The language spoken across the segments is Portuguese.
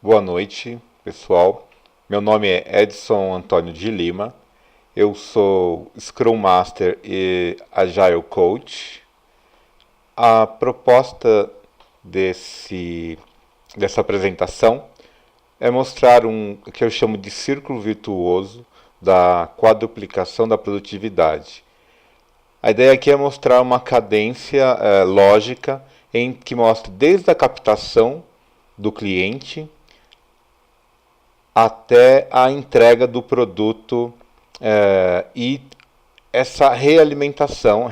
Boa noite, pessoal. Meu nome é Edson Antônio de Lima. Eu sou Scrum Master e Agile Coach. A proposta dessa apresentação é mostrar o que eu chamo de círculo virtuoso da quadruplicação da produtividade. A ideia aqui é mostrar uma cadência lógica em que mostra desde a captação do cliente até a entrega do produto e essa retroalimentação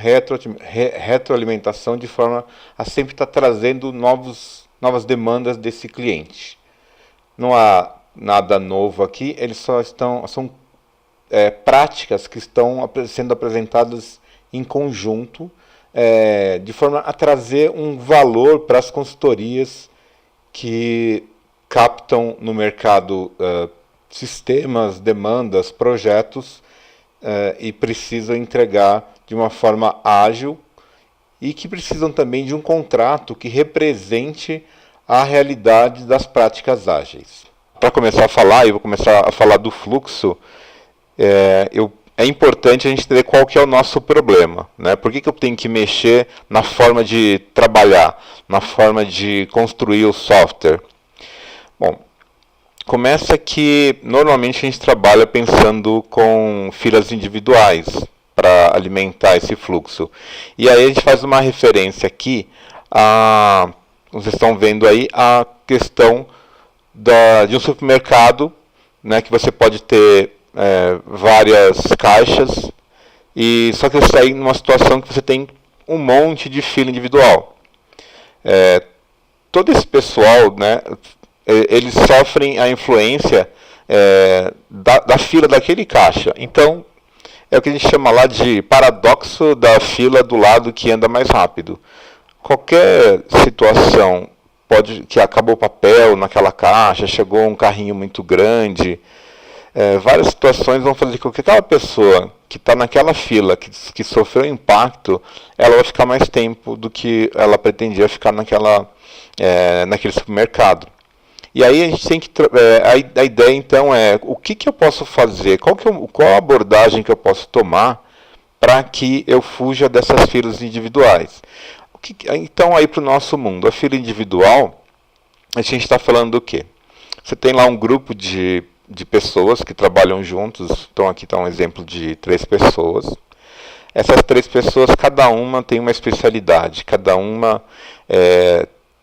de forma a sempre estar trazendo novas demandas desse cliente. Não há nada novo aqui, eles são práticas que estão sendo apresentadas em conjunto, de forma a trazer um valor para as consultorias que captam no mercado sistemas, demandas, projetos e precisam entregar de uma forma ágil e que precisam também de um contrato que represente a realidade das práticas ágeis. Para começar a falar, eu vou começar a falar do fluxo. É importante a gente entender qual que é o nosso problema, né? Por que eu tenho que mexer na forma de trabalhar, na forma de construir o software? Bom, começa que normalmente a gente trabalha pensando com filas individuais para alimentar esse fluxo. E aí a gente faz uma referência aqui vocês estão vendo aí a questão de um supermercado, né, que você pode ter várias caixas, e só que você está numa situação que você tem um monte de fila individual. Todo esse pessoal, né, eles sofrem a influência da fila daquele caixa. Então, é o que a gente chama lá de paradoxo da fila do lado que anda mais rápido. Qualquer situação, que acabou o papel naquela caixa, chegou um carrinho muito grande, várias situações vão fazer com que aquela pessoa que está naquela fila, que sofreu impacto, ela vai ficar mais tempo do que ela pretendia ficar naquele supermercado. E aí a gente tem que a ideia então é o que eu posso fazer, qual a abordagem que eu posso tomar para que eu fuja dessas filas individuais. Então aí para o nosso mundo, a fila individual, a gente está falando do quê? Você tem lá um grupo de pessoas que trabalham juntos. Então aqui está um exemplo de 3 pessoas. Essas 3 pessoas, cada uma tem uma especialidade, cada uma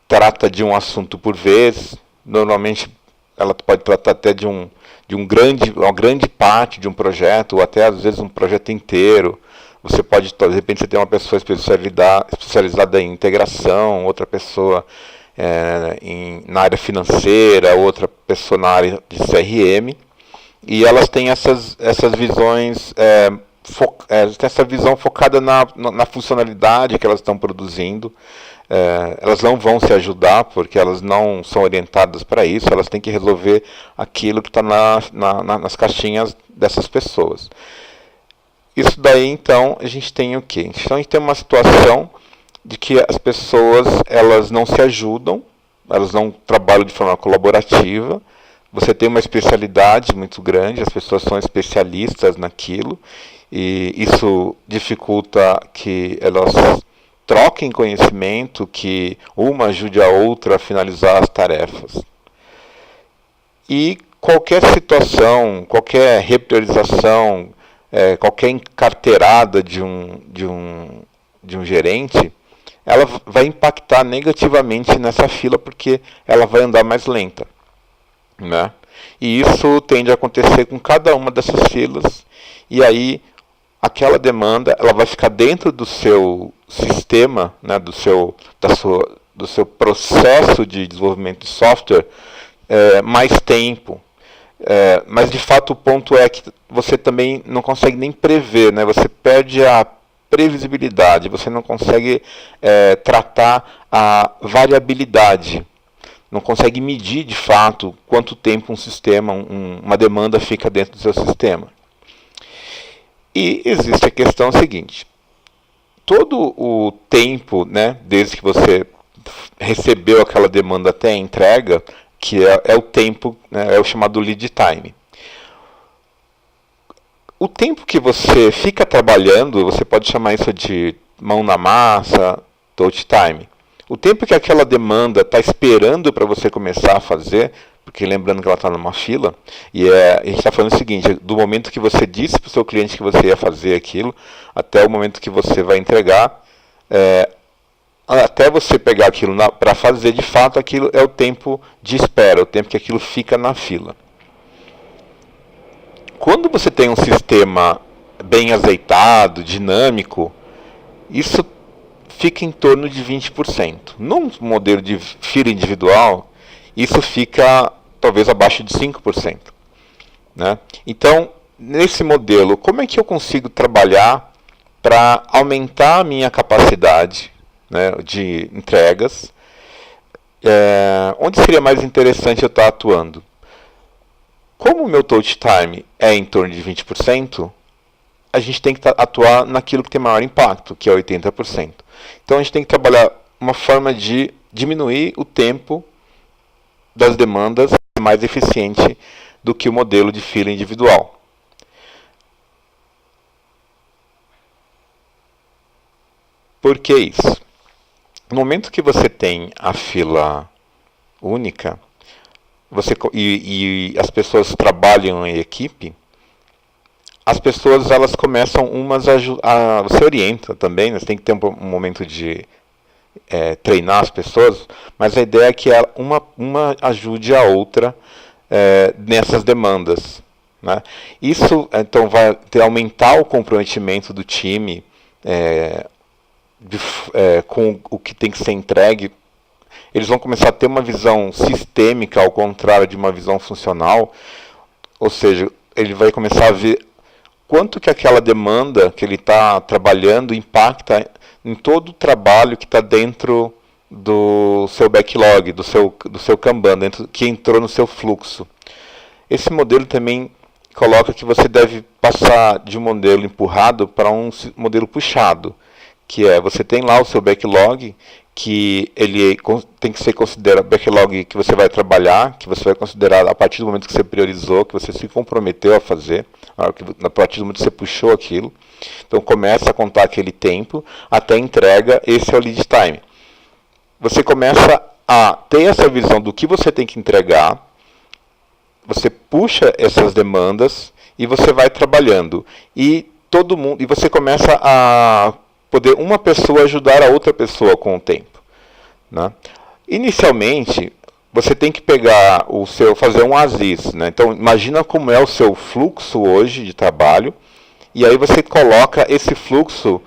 trata de um assunto por vez. Normalmente ela pode tratar até de uma grande parte de um projeto, ou até às vezes um projeto inteiro. Você pode, de repente, você tem uma pessoa especializada em integração, outra pessoa na área financeira, outra pessoa na área de CRM, e elas têm essas visões, essa visão focada na funcionalidade que elas estão produzindo. Elas não vão se ajudar porque elas não são orientadas para isso, elas têm que resolver aquilo que está nas caixinhas dessas pessoas. Isso daí, então, a gente tem o quê? Então, a gente tem uma situação de que as pessoas elas não se ajudam, elas não trabalham de forma colaborativa. Você tem uma especialidade muito grande, as pessoas são especialistas naquilo, e isso dificulta que elas troquem conhecimento, que uma ajude a outra a finalizar as tarefas. E qualquer situação, qualquer repriorização, qualquer encarteirada de um gerente, ela vai impactar negativamente nessa fila porque ela vai andar mais lenta, né? E isso tende a acontecer com cada uma dessas filas, e aí aquela demanda ela vai ficar dentro do seu sistema, né, do seu processo de desenvolvimento de software mais tempo. Mas de fato o ponto é que você também não consegue nem prever, né? Você perde a previsibilidade, você não consegue tratar a variabilidade, não consegue medir de fato quanto tempo um sistema, uma demanda fica dentro do seu sistema. E existe a questão seguinte: todo o tempo, né, desde que você recebeu aquela demanda até a entrega, que é o tempo, né, é o chamado lead time. O tempo que você fica trabalhando, você pode chamar isso de mão na massa, touch time. O tempo que aquela demanda está esperando para você começar a fazer, porque lembrando que ela está numa fila, a gente está falando o seguinte, do momento que você disse para o seu cliente que você ia fazer aquilo, até o momento que você vai entregar, até você pegar aquilo para fazer, de fato, aquilo é o tempo de espera, o tempo que aquilo fica na fila. Quando você tem um sistema bem azeitado, dinâmico, isso fica em torno de 20%. Num modelo de fila individual, isso fica talvez abaixo de 5%. Né? Então, nesse modelo, como é que eu consigo trabalhar para aumentar a minha capacidade, né, de entregas? Onde seria mais interessante eu estar atuando? Como o meu touch time é em torno de 20%, a gente tem que atuar naquilo que tem maior impacto, que é 80%. Então a gente tem que trabalhar uma forma de diminuir o tempo das demandas mais eficiente do que o modelo de fila individual. Por que isso? No momento que você tem a fila única, e as pessoas trabalham em equipe, as pessoas elas começam umas você orienta também, né? Você tem que ter um momento de treinar as pessoas, mas a ideia é que uma ajude a outra nessas demandas, né? Isso então vai aumentar o comprometimento do time com o que tem que ser entregue. Eles vão começar a ter uma visão sistêmica ao contrário de uma visão funcional, ou seja, ele vai começar a ver quanto que aquela demanda que ele está trabalhando impacta em todo o trabalho que está dentro do seu backlog, do seu Kanban, que entrou no seu fluxo. Esse modelo também coloca que você deve passar de um modelo empurrado para um modelo puxado, que você tem lá o seu backlog, que ele tem que ser considerado backlog que você vai trabalhar, que você vai considerar a partir do momento que você priorizou, que você se comprometeu a fazer, a partir do momento que você puxou aquilo. Então começa a contar aquele tempo até a entrega, esse é o lead time. Você começa a ter essa visão do que você tem que entregar, você puxa essas demandas e você vai trabalhando. E você começa a poder uma pessoa ajudar a outra pessoa com o tempo, né? Inicialmente, você tem que fazer um ASIS, né? Então, imagina como é o seu fluxo hoje de trabalho, e aí você coloca esse fluxo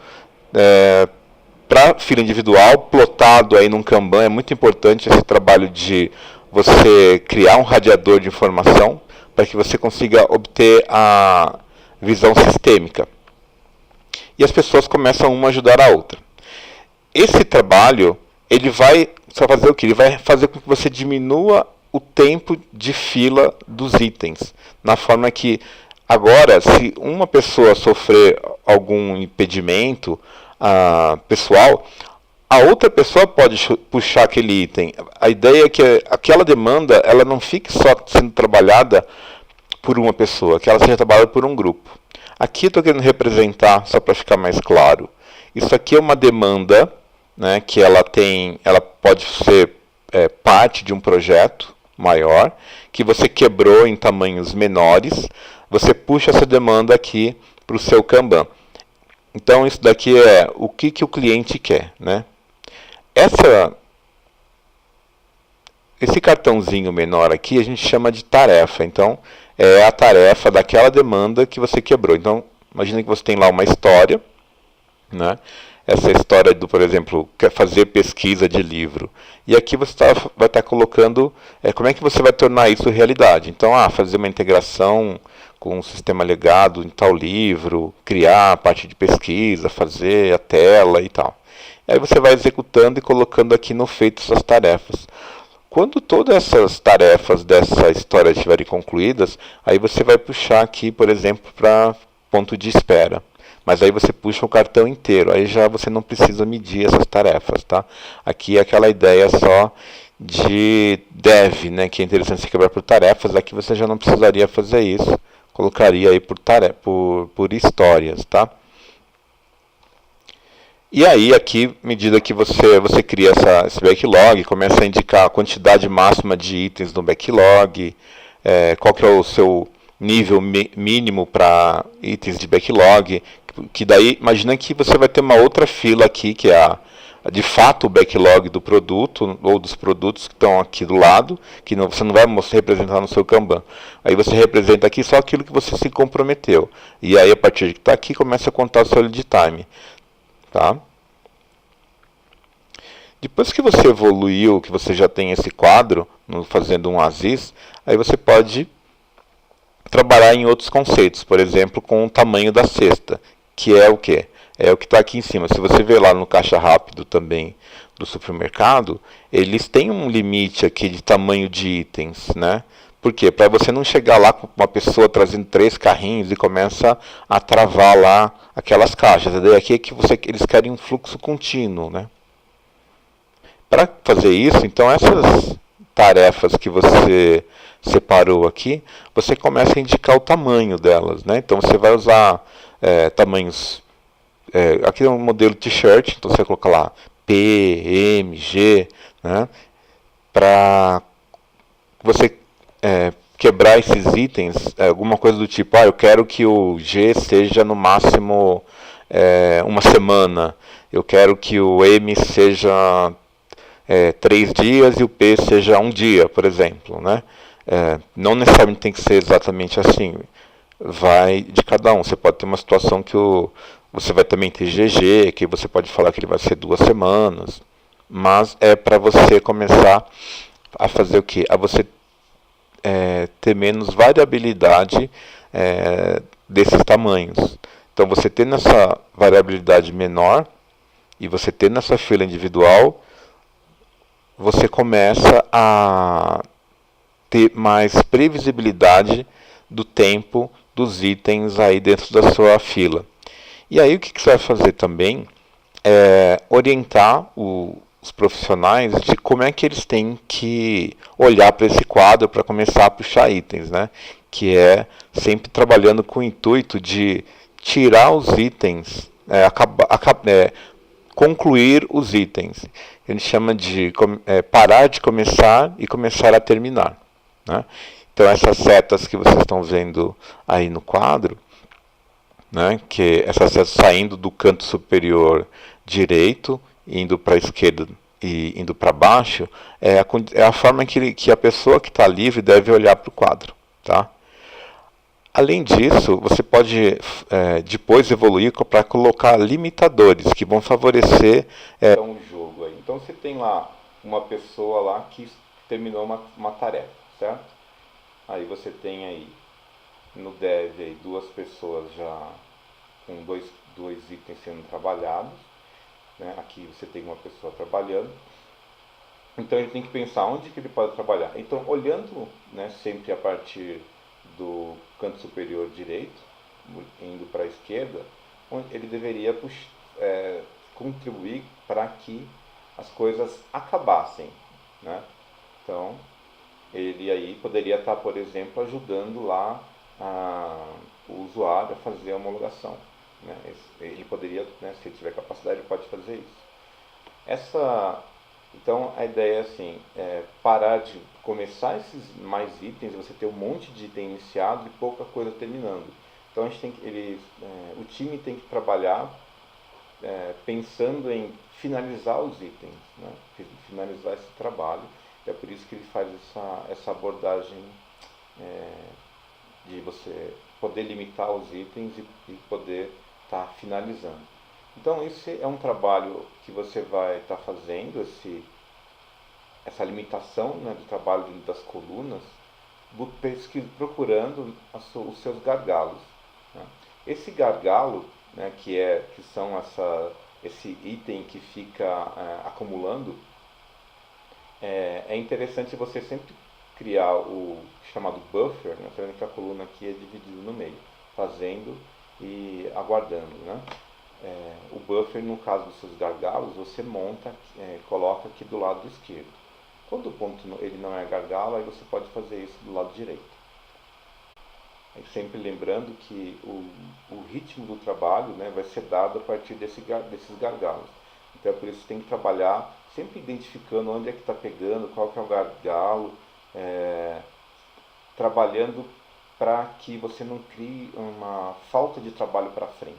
para fila individual, plotado aí num Kanban. É muito importante esse trabalho de você criar um radiador de informação para que você consiga obter a visão sistêmica. E as pessoas começam uma a ajudar a outra. Esse trabalho, ele vai só fazer o quê? Ele vai fazer com que você diminua o tempo de fila dos itens. Na forma que, agora, se uma pessoa sofrer algum impedimento pessoal, a outra pessoa pode puxar aquele item. A ideia é que aquela demanda ela não fique só sendo trabalhada por uma pessoa, que ela seja trabalhada por um grupo. Aqui eu estou querendo representar, só para ficar mais claro, isso aqui é uma demanda, né, que ela pode ser parte de um projeto maior, que você quebrou em tamanhos menores, você puxa essa demanda aqui para o seu Kanban. Então isso daqui é o que o cliente quer, né? Esse cartãozinho menor aqui a gente chama de tarefa. Então é a tarefa daquela demanda que você quebrou. Então imagina que você tem lá uma história, né? Essa história por exemplo, quer fazer pesquisa de livro. E aqui você vai estar colocando como é que você vai tornar isso realidade. Então, fazer uma integração com um sistema legado em tal livro, criar a parte de pesquisa, fazer a tela e tal. E aí você vai executando e colocando aqui no feito suas tarefas. Quando todas essas tarefas dessa história estiverem concluídas, aí você vai puxar aqui, por exemplo, para ponto de espera. Mas aí você puxa o cartão inteiro, aí já você não precisa medir essas tarefas, tá? Aqui é aquela ideia só de dev, né, que é interessante se quebrar por tarefas. Aqui você já não precisaria fazer isso, colocaria aí por histórias, tá? E aí aqui, à medida que você cria esse backlog, começa a indicar a quantidade máxima de itens no backlog, qual que é o seu nível mínimo para itens de backlog, que daí, imagina que você vai ter uma outra fila aqui, que é de fato o backlog do produto, ou dos produtos que estão aqui do lado, que você não vai representar no seu Kanban. Aí você representa aqui só aquilo que você se comprometeu. E aí, a partir de que está aqui, começa a contar o seu lead time. Tá? Depois que você evoluiu, que você já tem esse quadro, fazendo um ASIS, aí você pode trabalhar em outros conceitos, por exemplo, com o tamanho da cesta, que é o quê? É o que está aqui em cima. Se você ver lá no caixa rápido também do supermercado, eles têm um limite aqui de tamanho de itens, né? Por quê? Para você não chegar lá com uma pessoa trazendo 3 carrinhos e começa a travar lá aquelas caixas. A ideia aqui é que eles querem um fluxo contínuo, né? Para fazer isso, então essas tarefas que você separou aqui, você começa a indicar o tamanho delas, né? Então você vai usar tamanhos. Aqui é um modelo t-shirt, então você vai colocar lá P, M, G, né? Para você quebrar esses itens, alguma coisa do tipo, eu quero que o G seja no máximo uma semana, eu quero que o M seja 3 dias e o P seja um dia, por exemplo, né? Não necessariamente tem que ser exatamente assim, vai de cada um. Você pode ter uma situação que você vai também ter GG, que você pode falar que ele vai ser 2 semanas, mas é para você começar a fazer o quê? A você ter menos variabilidade desses tamanhos. Então, você tendo essa variabilidade menor e você tendo essa fila individual, você começa a ter mais previsibilidade do tempo dos itens aí dentro da sua fila. E aí o que você vai fazer também é orientar os profissionais de como é que eles têm que olhar para esse quadro para começar a puxar itens, né? Que é sempre trabalhando com o intuito de tirar os itens, concluir os itens. A gente chama de parar de começar e começar a terminar, né? Então essas setas que vocês estão vendo aí no quadro, né, que essas setas saindo do canto superior direito, indo para a esquerda e indo para baixo, é a forma que a pessoa que está livre deve olhar para o quadro. Tá? Além disso, você pode depois evoluir para colocar limitadores que vão favorecer o jogo. Aí. Então você tem lá uma pessoa lá que terminou uma tarefa, certo? Aí você tem aí no dev aí 2 pessoas já com dois itens sendo trabalhados, né? Aqui você tem uma pessoa trabalhando, então ele tem que pensar onde que ele pode trabalhar. Então olhando, né, sempre a partir do canto superior direito, indo para a esquerda, ele deveria contribuir para que as coisas acabassem, né? Então ele aí poderia estar, por exemplo, ajudando lá o usuário a fazer a homologação, né? Ele poderia, né, se ele tiver capacidade, ele pode fazer isso. Então a ideia é assim, parar de começar esses mais itens, você ter um monte de item iniciado e pouca coisa terminando. Então a gente o time tem que trabalhar pensando em finalizar os itens, né? Finalizar esse trabalho. É por isso que ele faz essa abordagem de você poder limitar os itens e poder estar finalizando. Então esse é um trabalho que você vai estar fazendo, essa limitação, né, do trabalho das colunas, procurando os seus gargalos, né? Esse gargalo, né, que são esse item que fica acumulando, é interessante você sempre criar o chamado buffer, né? Você vê que a coluna aqui é dividida no meio, fazendo e aguardando, né? O buffer, no caso dos seus gargalos, você coloca aqui do lado esquerdo. Quando o ponto ele não é gargalo, aí você pode fazer isso do lado direito. Aí sempre lembrando que o ritmo do trabalho, né, vai ser dado a partir desses gargalos. Então é por isso que tem que trabalhar sempre identificando onde é que está pegando, qual que é o gargalo, trabalhando para que você não crie uma falta de trabalho para frente.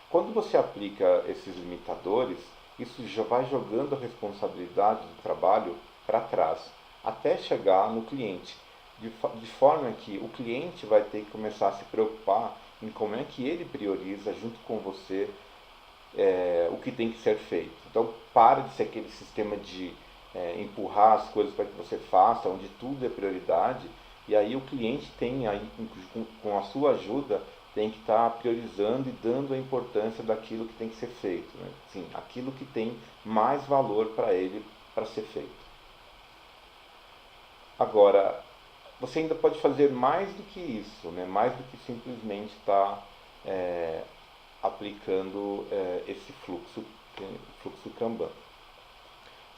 Quando você aplica esses limitadores, isso já vai jogando a responsabilidade do trabalho para trás, até chegar no cliente, de forma que o cliente vai ter que começar a se preocupar em como é que ele prioriza junto com você o que tem que ser feito. Então, para de ser aquele sistema de empurrar as coisas para que você faça, onde tudo é prioridade, e aí o cliente tem, aí, com a sua ajuda, tem que estar priorizando e dando a importância daquilo que tem que ser feito. Né? Sim, aquilo que tem mais valor para ele para ser feito. Agora, você ainda pode fazer mais do que isso, né? Mais do que simplesmente estar aplicando esse fluxo Kanban.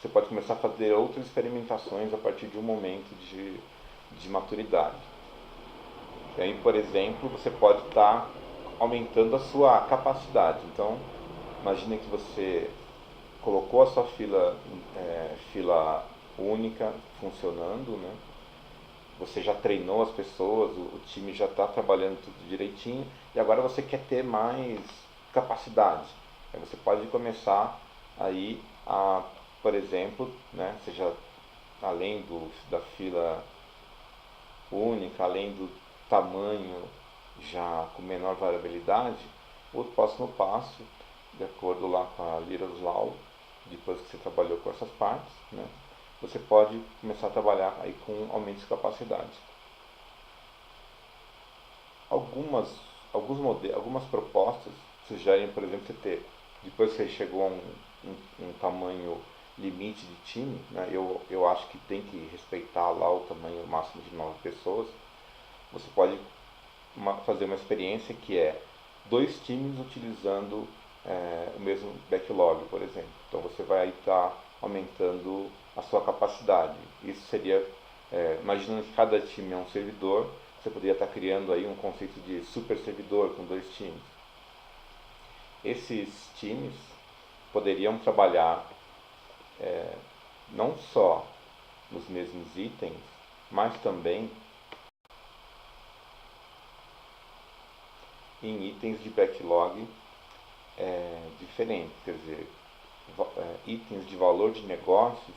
Você pode começar a fazer outras experimentações a partir de um momento de maturidade. E aí, por exemplo, você pode estar aumentando a sua capacidade. Então, imagine que você colocou a sua fila única funcionando, né? Você já treinou as pessoas, o time já está trabalhando tudo direitinho e agora você quer ter mais capacidade. Aí você pode começar aí a, por exemplo, né, seja além da fila única, além do tamanho já com menor variabilidade, o próximo passo, de acordo lá com a Little Law, depois que você trabalhou com essas partes, né, você pode começar a trabalhar aí com aumento de capacidade. Algumas propostas sugerem, por exemplo, você ter, depois que você chegou a um tamanho limite de time, né, eu acho que tem que respeitar lá o tamanho máximo de 9 pessoas, você pode fazer uma experiência que é 2 times utilizando o mesmo backlog, por exemplo. Então você vai estar aumentando a sua capacidade. Isso seria, imaginando que cada time é um servidor, você poderia estar criando aí um conceito de super servidor com 2 times. Esses times poderiam trabalhar não só nos mesmos itens, mas também em itens de backlog diferentes, quer dizer, itens de valor de negócios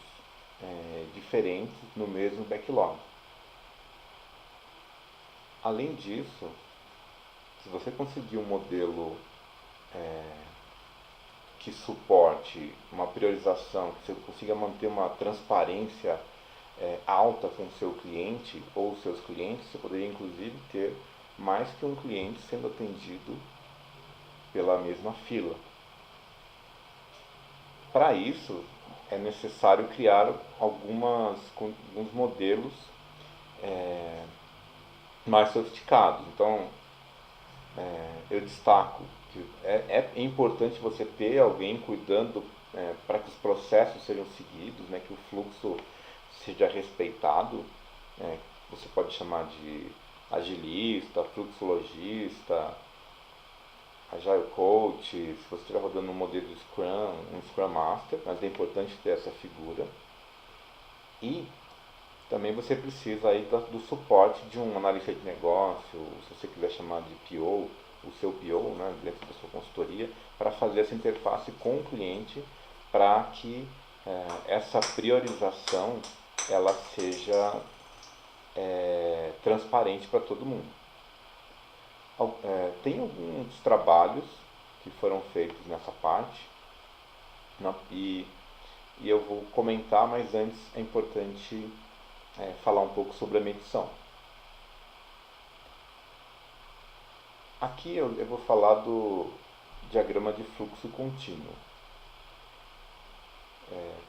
diferentes no mesmo backlog. Além disso, se você conseguir um modelo que suporte uma priorização, que você consiga manter uma transparência alta com o seu cliente ou os seus clientes, você poderia inclusive ter mais que um cliente sendo atendido pela mesma fila. Para isso, é necessário criar alguns modelos mais sofisticados. Então, eu destaco que é importante você ter alguém cuidando para que os processos sejam seguidos, né, que o fluxo seja respeitado. Você pode chamar de agilista, fluxologista, Agile Coach, se você estiver rodando um modelo de Scrum, um Scrum Master, mas é importante ter essa figura. E também você precisa aí do suporte de um analista de negócio, se você quiser chamar de PO, o seu PO, né, dentro da sua consultoria, para fazer essa interface com o cliente, para que essa priorização ela seja transparente para todo mundo. Tem alguns trabalhos que foram feitos nessa parte, né, e eu vou comentar, mas antes é importante falar um pouco sobre a medição. Aqui eu vou falar do diagrama de fluxo contínuo,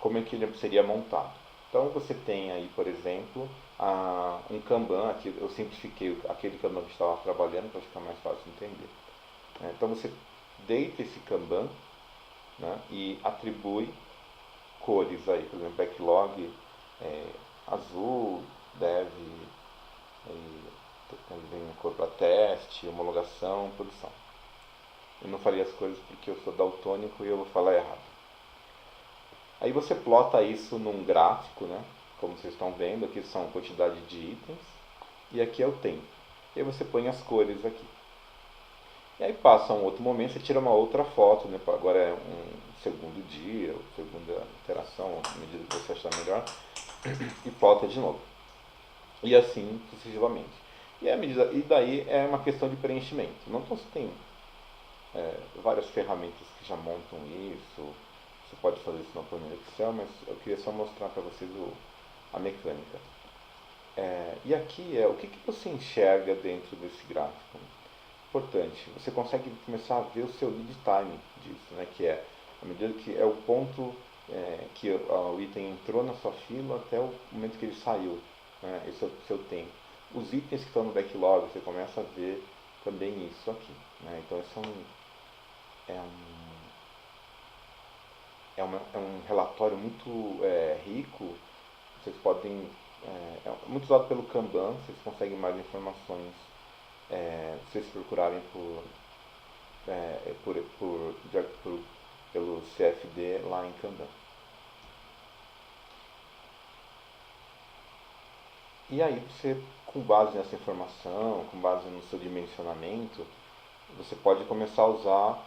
como é que ele seria montado. Então você tem aí, por exemplo, um Kanban, aqui eu simplifiquei aquele Kanban que estava trabalhando para ficar mais fácil de entender. Então você deita esse Kanban, né, e atribui cores aí, por exemplo, backlog azul deve, aí vem a cor para teste, homologação, produção. Eu não faria as coisas porque eu sou daltônico e eu vou falar errado. Aí você plota isso num gráfico, né? Como vocês estão vendo, aqui são a quantidade de itens e aqui é o tempo. E aí você põe as cores aqui. E aí passa um outro momento, você tira uma outra foto, né? Agora é um segundo dia, segunda interação, à medida que você achar melhor, e plota de novo. E assim sucessivamente. E daí é uma questão de preenchimento. Não você tem várias ferramentas que já montam isso. Você pode fazer isso no planilha Excel, mas eu queria só mostrar para vocês a mecânica. E aqui o que você enxerga dentro desse gráfico? Importante, você consegue começar a ver o seu lead time disso, né? Que é à medida que é o ponto que o item entrou na sua fila até o momento que ele saiu, né? Esse é o seu tempo. Os itens que estão no backlog, você começa a ver também isso aqui, né? Então esse é um relatório muito rico. Vocês podem é muito usado pelo Kanban, vocês conseguem mais informações se vocês procurarem pelo CFD lá em Kanban. E aí você, com base nessa informação, com base no seu dimensionamento, você pode começar a usar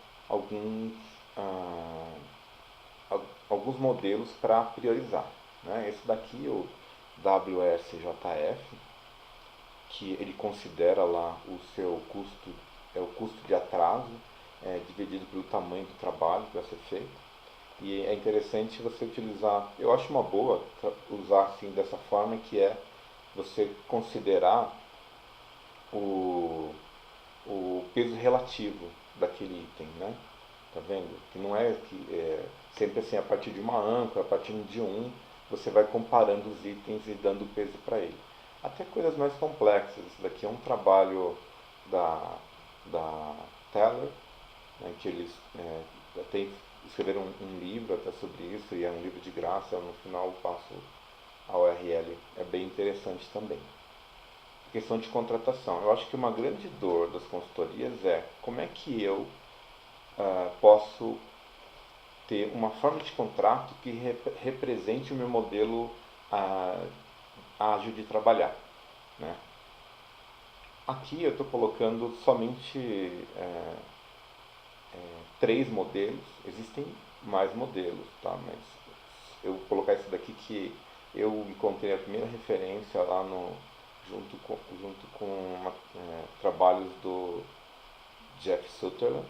ah, alguns modelos para priorizar, né? Esse daqui, o WSJF, que ele considera lá o seu custo, o custo de atraso, dividido pelo tamanho do trabalho que vai ser feito. E é interessante você utilizar, eu acho uma boa usar assim dessa forma, que é você considerar o, o peso relativo daquele item, né? Tá vendo? Que não é sempre assim, a partir de uma âncora, a partir de um, você vai comparando os itens e dando peso para ele. Até coisas mais complexas. Isso daqui é um trabalho da Teller, né, que eles até escreveram um livro até sobre isso, e é um livro de graça, no final eu passo a URL. É bem interessante também. Questão de contratação. Eu acho que uma grande dor das consultorias é como é que eu posso ter uma forma de contrato que represente o meu modelo ágil de trabalhar, né? Aqui eu estou colocando somente 3 modelos. Existem mais modelos, tá? Mas eu vou colocar esse daqui que eu encontrei a primeira referência lá junto com trabalhos do Jeff Sutherland,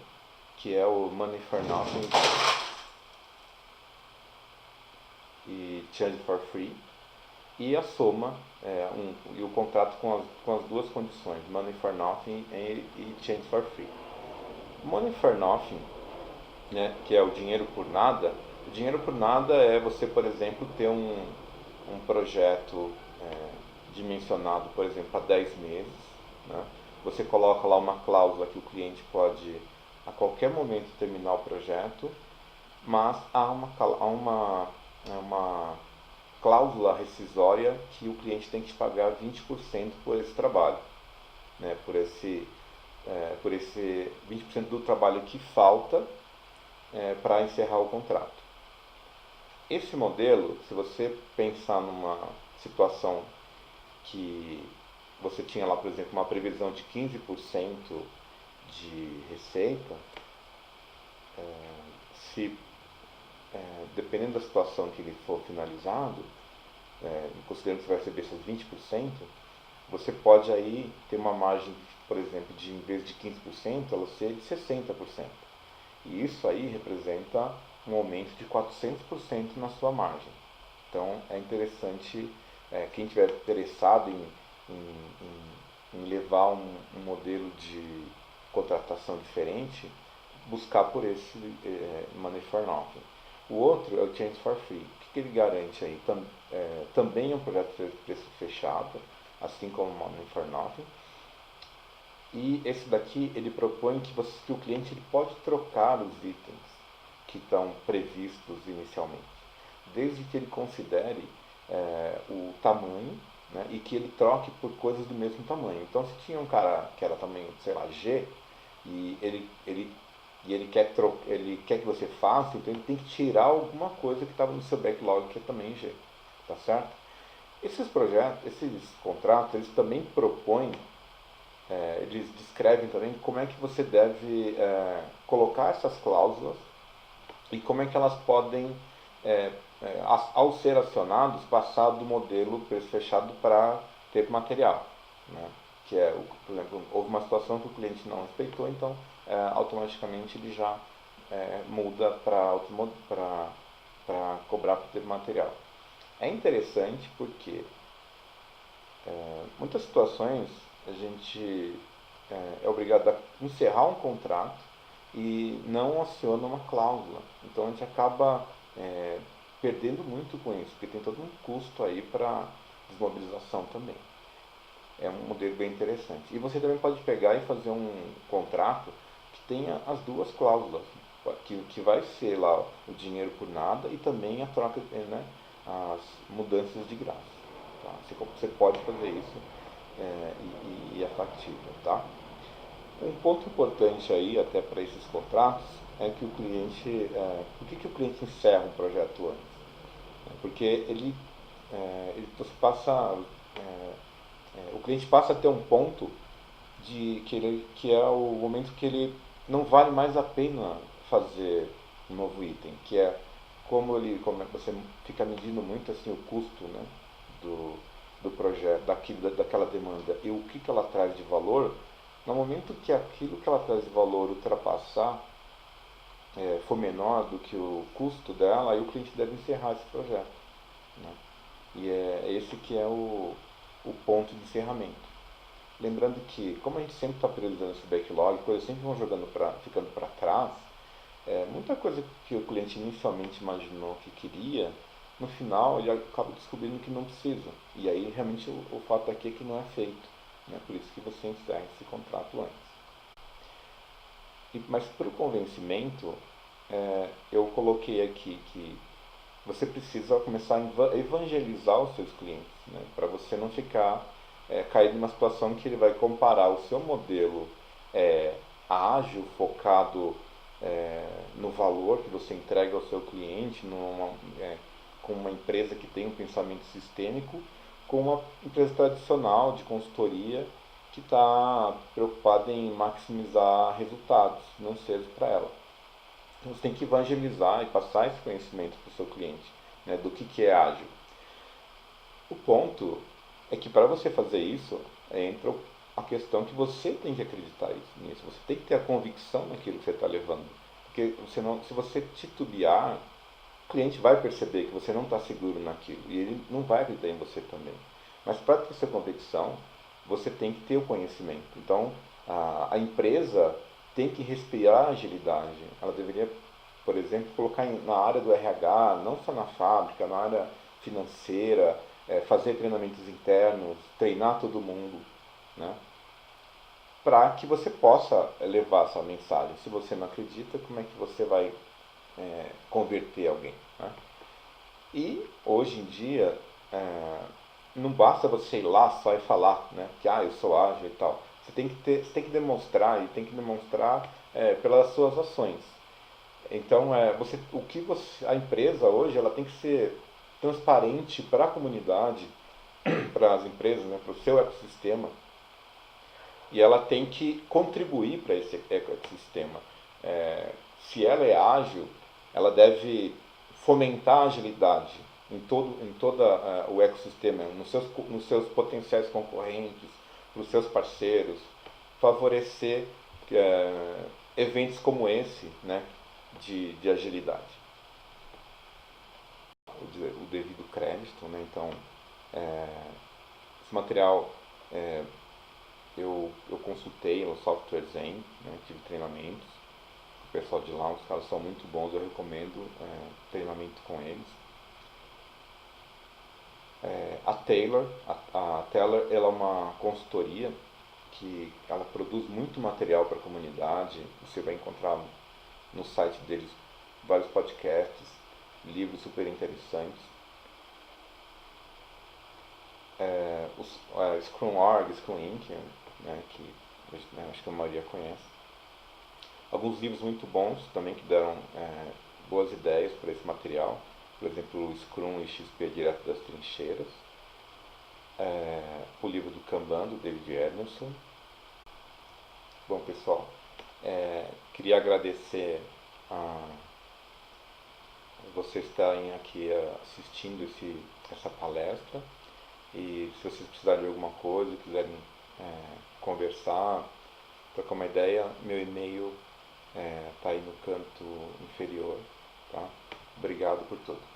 que é o Money for Nothing e Change for Free, e a soma e o contrato com as duas condições, Money for Nothing e Change for Free. Money for Nothing, né, que é o dinheiro por nada. O dinheiro por nada é você, por exemplo, ter um projeto dimensionado, por exemplo, para 10 meses, né? Você coloca lá uma cláusula que o cliente pode a qualquer momento terminar o projeto, mas há uma cláusula rescisória que o cliente tem que te pagar 20% por esse trabalho, né? Por esse 20% do trabalho que falta para encerrar o contrato. Esse modelo, se você pensar numa situação que você tinha lá, por exemplo, uma previsão de 15% de receita, se dependendo da situação que ele for finalizado, considerando que você vai receber esses 20%, você pode aí ter uma margem, por exemplo, de em vez de 15%, ela ser de 60%. E isso aí representa um aumento de 400% na sua margem. Então é interessante, quem estiver interessado em levar um modelo de contratação diferente, buscar por esse Money for Nothing. O outro é o Change for Free. O que ele garante aí? Também é um projeto de preço fechado, assim como o Money for Nothing. E esse daqui ele propõe que o cliente ele pode trocar os itens que estão previstos inicialmente, desde que ele considere o tamanho, né, e que ele troque por coisas do mesmo tamanho. Então, se tinha um cara que era tamanho, sei lá, G, e ele quer que você faça, então ele tem que tirar alguma coisa que estava no seu backlog que é também G, tá certo? Esses projetos, esses contratos, eles também propõem, eles descrevem também como é que você deve colocar essas cláusulas e como é que elas podem, ao ser acionados, passar do modelo preço fechado para tempo material, né? Que é, por exemplo, houve uma situação que o cliente não respeitou, então automaticamente ele já muda para cobrar por tempo material. É interessante porque muitas situações a gente é obrigado a encerrar um contrato e não aciona uma cláusula. Então a gente acaba perdendo muito com isso, porque tem todo um custo aí para desmobilização também. É um modelo bem interessante. E você também pode pegar e fazer um contrato que tenha as duas cláusulas, que vai ser lá o dinheiro por nada e também a troca, né, as mudanças de graça. Tá? Você pode fazer isso e é factível. Tá? Um ponto importante aí, até para esses contratos, é que o cliente. Por que o cliente encerra um projeto antes? Porque ele passa. O cliente passa a ter um ponto que é o momento que ele não vale mais a pena fazer um novo item, que é como você fica medindo muito assim o custo, né, do projeto, daquela demanda e o que ela traz de valor. No momento que aquilo que ela traz de valor ultrapassar, for menor do que o custo dela, aí o cliente deve encerrar esse projeto, né? E é esse que é o ponto de encerramento. Lembrando que, como a gente sempre está priorizando esse backlog, coisas sempre vão ficando para trás, muita coisa que o cliente inicialmente imaginou que queria, no final ele acaba descobrindo que não precisa. E aí realmente o fato aqui é que não é feito, né? Por isso que você encerra esse contrato antes. Mas para o convencimento, eu coloquei aqui que você precisa começar a evangelizar os seus clientes, né? Para você não ficar cair numa situação que ele vai comparar o seu modelo é, ágil, focado no valor que você entrega ao seu cliente, com uma empresa que tem um pensamento sistêmico, com uma empresa tradicional de consultoria que está preocupada em maximizar resultados financeiros para ela. Então você tem que evangelizar e passar esse conhecimento para o seu cliente, né, do que é ágil. O ponto é que para você fazer isso, entra a questão que você tem que acreditar nisso. Você tem que ter a convicção naquilo que você está levando. Porque se você titubear, o cliente vai perceber que você não está seguro naquilo e ele não vai acreditar em você também. Mas para ter essa convicção, você tem que ter o conhecimento. Então, a empresa tem que respirar agilidade. Ela deveria, por exemplo, colocar na área do RH, não só na fábrica, na área financeira, fazer treinamentos internos, treinar todo mundo, né? Para que você possa levar essa mensagem. Se você não acredita, como é que você vai converter alguém, né? E hoje em dia não basta você ir lá só e falar, né, que eu sou ágil e tal. Você tem que demonstrar e tem que demonstrar pelas suas ações. Então a empresa hoje ela tem que ser transparente para a comunidade, para as empresas, né, para o seu ecossistema, e ela tem que contribuir para esse ecossistema. Se ela é ágil, ela deve fomentar a agilidade em todo o ecossistema, nos seus potenciais concorrentes, para os seus parceiros, favorecer eventos como esse, né, de agilidade. O devido crédito, né? Então, esse material eu consultei o Software Zen, né, tive treinamentos. O pessoal de lá, os caras são muito bons, eu recomendo treinamento com eles. A Taylor ela é uma consultoria que ela produz muito material para a comunidade. Você vai encontrar no site deles vários podcasts, livros super interessantes. Scrum.org, Scrum Inc., né, que acho que a maioria conhece. Alguns livros muito bons também que deram boas ideias para esse material. Por exemplo, o Scrum e XP Direto das Trincheiras. O livro do Kanban, do David Emerson. Bom, pessoal, queria agradecer a vocês estarem aqui assistindo essa palestra. E se vocês precisarem de alguma coisa, quiserem conversar, trocar uma ideia, meu e-mail está aí no canto inferior. Tá? Obrigado por tudo.